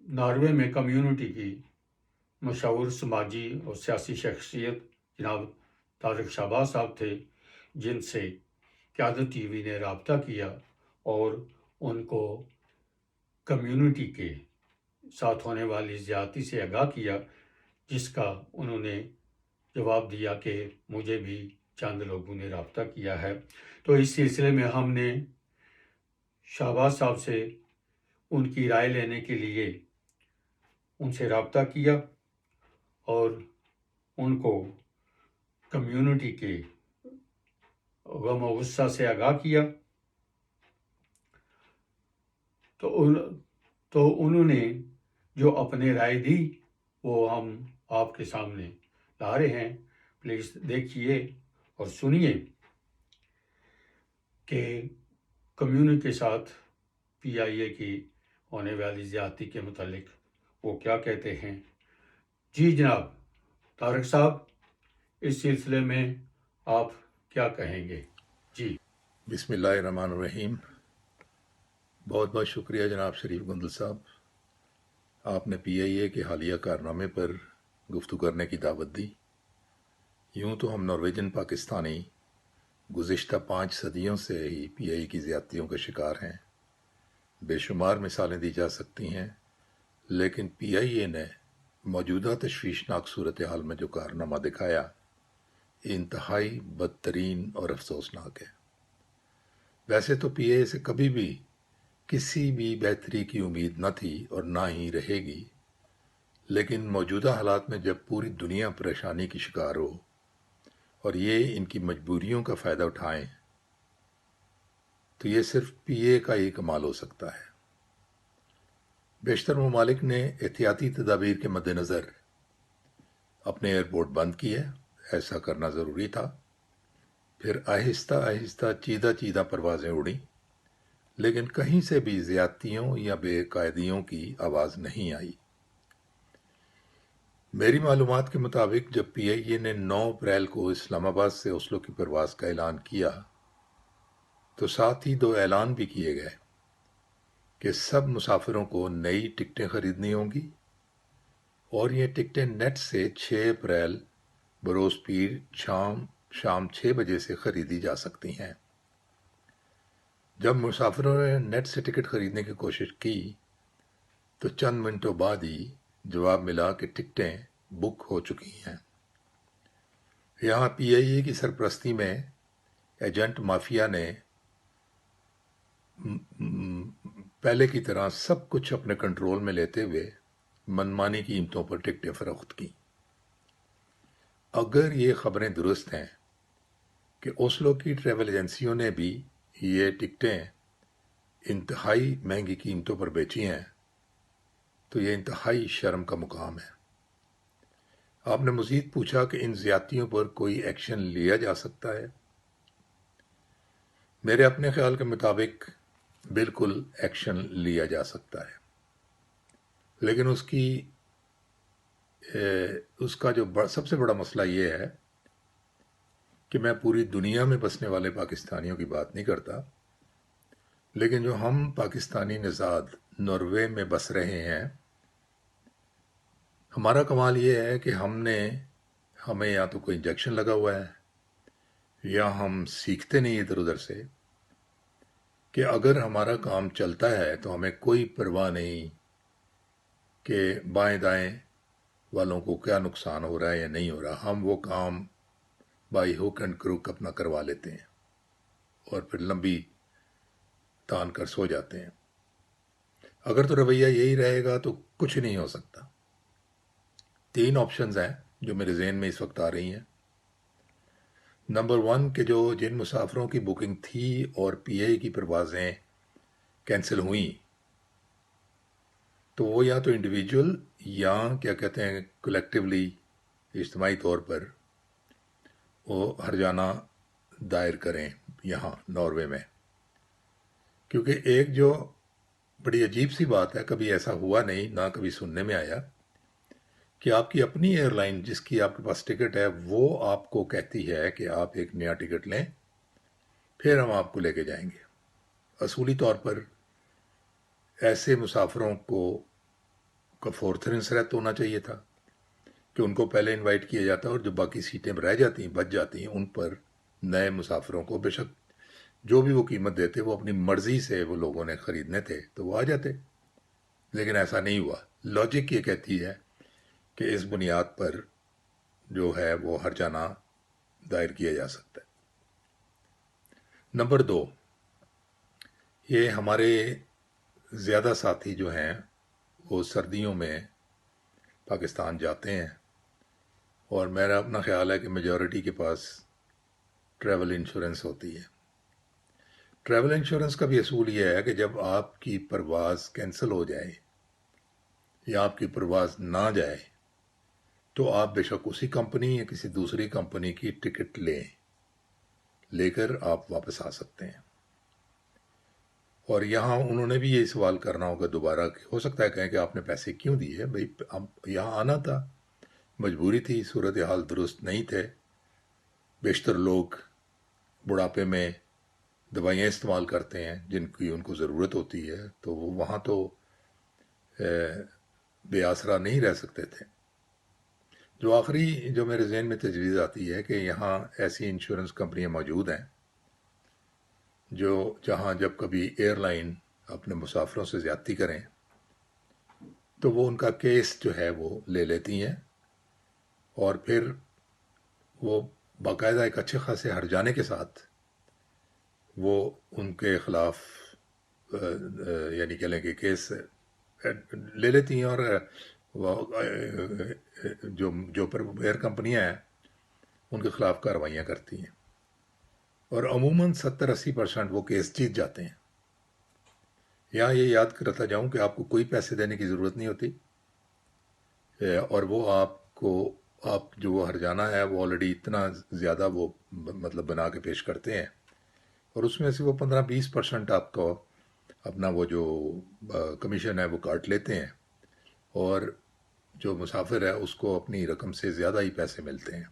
Norway میں community کی مشہور سماجی اور سیاسی شخصیت جناب طارق شہباز صاحب تھے، جن سے قیادت ٹی وی نے رابطہ کیا اور ان کو کمیونٹی کے ساتھ ہونے والی زیادتی سے آگاہ کیا، جس کا انہوں نے جواب دیا کہ مجھے بھی چند لوگوں نے رابطہ کیا ہے۔ تو اس سلسلے میں ہم نے شہباز صاحب سے ان کی رائے لینے کے لیے ان سے رابطہ کیا اور ان کو کمیونٹی کے غم و غصہ سے آگاہ کیا۔ تو انہوں نے جو اپنے رائے دی وہ ہم آپ کے سامنے لا رہے ہیں۔ پلیز دیکھیے اور سنیے کہ کمیونٹی کے ساتھ پی آئی اے کی ہونے والی زیادتی کے متعلق وہ کیا کہتے ہیں۔ جی جناب طارق صاحب، اس سلسلے میں آپ کیا کہیں گے؟ جی بسم اللہ الرحمن الرحیم۔ بہت بہت شکریہ جناب شریف گندل صاحب، آپ نے پی آئی اے کے حالیہ کارنامے پر گفتگو کرنے کی دعوت دی۔ یوں تو ہم نارویجن پاکستانی گزشتہ 5 صدیوں سے ہی پی آئی اے کی زیادتیوں کا شکار ہیں۔ بے شمار مثالیں دی جا سکتی ہیں، لیکن پی آئی اے نے موجودہ تشویشناک صورتحال میں جو کارنامہ دکھایا انتہائی بدترین اور افسوسناک ہے۔ ویسے تو پی اے سے کبھی بھی کسی بھی بہتری کی امید نہ تھی اور نہ ہی رہے گی، لیکن موجودہ حالات میں جب پوری دنیا پریشانی کی شکار ہو اور یہ ان کی مجبوریوں کا فائدہ اٹھائیں تو یہ صرف پی اے کا ہی کمال ہو سکتا ہے۔ بیشتر ممالک نے احتیاطی تدابیر کے مد نظر اپنے ایئرپورٹ بند کیے، ایسا کرنا ضروری تھا۔ پھر آہستہ آہستہ چیدہ پروازیں اڑیں، لیکن کہیں سے بھی زیادتیوں یا بے قاعدیوں کی آواز نہیں آئی۔ میری معلومات کے مطابق جب پی آئی اے نے 9 اپریل کو اسلام آباد سے اوسلو کی پرواز کا اعلان کیا تو ساتھ ہی 2 اعلان بھی کیے گئے کہ سب مسافروں کو نئی ٹکٹیں خریدنی ہوں گی اور یہ ٹکٹیں نیٹ سے 6 اپریل بروز پیر شام 6 بجے سے خریدی جا سکتی ہیں۔ جب مسافروں نے نیٹ سے ٹکٹ خریدنے کی کوشش کی تو چند منٹوں بعد ہی جواب ملا کہ ٹکٹیں بک ہو چکی ہیں۔ یہاں پی آئی اے کی سرپرستی میں ایجنٹ مافیا نے پہلے کی طرح سب کچھ اپنے کنٹرول میں لیتے ہوئے منمانی قیمتوں پر ٹکٹیں فروخت کی۔ اگر یہ خبریں درست ہیں کہ اوسلو کی ٹریول ایجنسیوں نے بھی یہ ٹکٹیں انتہائی مہنگی قیمتوں پر بیچی ہیں تو یہ انتہائی شرم کا مقام ہے۔ آپ نے مزید پوچھا کہ ان زیادتیوں پر کوئی ایکشن لیا جا سکتا ہے۔ میرے اپنے خیال کے مطابق بالکل ایکشن لیا جا سکتا ہے، لیکن اس کا جو سب سے بڑا مسئلہ یہ ہے کہ میں پوری دنیا میں بسنے والے پاکستانیوں کی بات نہیں کرتا، لیکن جو ہم پاکستانی نژاد ناروے میں بس رہے ہیں، ہمارا کمال یہ ہے کہ ہمیں یا تو کوئی انجیکشن لگا ہوا ہے یا ہم سیکھتے نہیں ادھر ادھر سے کہ اگر ہمارا کام چلتا ہے تو ہمیں کوئی پرواہ نہیں کہ بائیں دائیں والوں کو کیا نقصان ہو رہا ہے یا نہیں ہو رہا۔ ہم وہ کام بائی ہوک اینڈ کروک اپنا کروا لیتے ہیں اور پھر لمبی تان کر سو جاتے ہیں۔ اگر تو رویہ یہی رہے گا تو کچھ نہیں ہو سکتا۔ 3 آپشنز ہیں جو میرے ذہن میں اس وقت آ رہی ہیں۔ نمبر 1 کہ جن مسافروں کی بکنگ تھی اور پی اے کی پروازیں کینسل ہوئیں تو وہ یا تو انڈیویجول یا کیا کہتے ہیں کلیکٹیولی اجتماعی طور پر وہ ہرجانہ دائر کریں یہاں ناروے میں، کیونکہ ایک جو بڑی عجیب سی بات ہے، کبھی ایسا ہوا نہیں، نہ کبھی سننے میں آیا کہ آپ کی اپنی ایئر لائن جس کی آپ کے پاس ٹکٹ ہے وہ آپ کو کہتی ہے کہ آپ ایک نیا ٹکٹ لیں پھر ہم آپ کو لے کے جائیں گے۔ اصولی طور پر ایسے مسافروں کو کا فورتھ انسریت ہونا چاہیے تھا کہ ان کو پہلے انوائٹ کیا جاتا اور جو باقی سیٹیں رہ جاتی ہیں بچ جاتی ہیں ان پر نئے مسافروں کو بے شک جو بھی وہ قیمت دیتے وہ اپنی مرضی سے وہ لوگوں نے خریدنے تھے تو وہ آ جاتے، لیکن ایسا نہیں ہوا۔ لاجک یہ کہتی ہے کہ اس بنیاد پر جو ہے وہ ہرجانہ دائر کیا جا سکتا ہے۔ نمبر 2، یہ ہمارے زیادہ ساتھی جو ہیں وہ سردیوں میں پاکستان جاتے ہیں، اور میرا اپنا خیال ہے کہ میجورٹی کے پاس ٹریول انشورنس ہوتی ہے۔ ٹریول انشورنس کا بھی اصول یہ ہے کہ جب آپ کی پرواز کینسل ہو جائے یا آپ کی پرواز نہ جائے تو آپ بے شک اسی کمپنی یا کسی دوسری کمپنی کی ٹکٹ لے کر آپ واپس آ سکتے ہیں۔ اور یہاں انہوں نے بھی یہ سوال کرنا ہوگا دوبارہ کہ ہو سکتا ہے کہیں کہ آپ نے پیسے کیوں دیے؟ بھئی یہاں آنا تھا، مجبوری تھی، صورتحال درست نہیں تھے، بیشتر لوگ بڑھاپے میں دوائیاں استعمال کرتے ہیں جن کی ان کو ضرورت ہوتی ہے، تو وہ وہاں تو بے آسرا نہیں رہ سکتے تھے۔ جو آخری جو میرے ذہن میں تجویز آتی ہے کہ یہاں ایسی انشورنس کمپنیاں موجود ہیں جہاں جب کبھی ایئر لائن اپنے مسافروں سے زیادتی کریں تو وہ ان کا کیس جو ہے وہ لے لیتی ہیں، اور پھر وہ باقاعدہ ایک اچھے خاصے ہرجانے کے ساتھ وہ ان کے خلاف یعنی کہہ لیں کہ کیس لے لیتی ہیں، اور جو پر ایئر کمپنیاں ہیں ان کے خلاف کارروائیاں کرتی ہیں، اور عموماً 70-80% وہ کیس جیت جاتے ہیں۔ یہاں یہ یاد کرتا جاؤں کہ آپ کو کوئی پیسے دینے کی ضرورت نہیں ہوتی، اور وہ آپ جو وہ ہرجانہ ہے وہ آلریڈی اتنا زیادہ وہ مطلب بنا کے پیش کرتے ہیں، اور اس میں سے وہ 15-20% آپ کو اپنا وہ جو کمیشن ہے وہ کاٹ لیتے ہیں، اور جو مسافر ہے اس کو اپنی رقم سے زیادہ ہی پیسے ملتے ہیں۔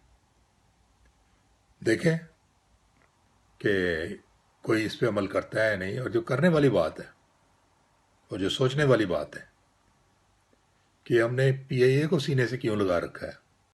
دیکھیں کہ کوئی اس پہ عمل کرتا ہے نہیں، اور جو کرنے والی بات ہے اور جو سوچنے والی بات ہے کہ ہم نے پی آئی اے کو سینے سے کیوں لگا رکھا ہے۔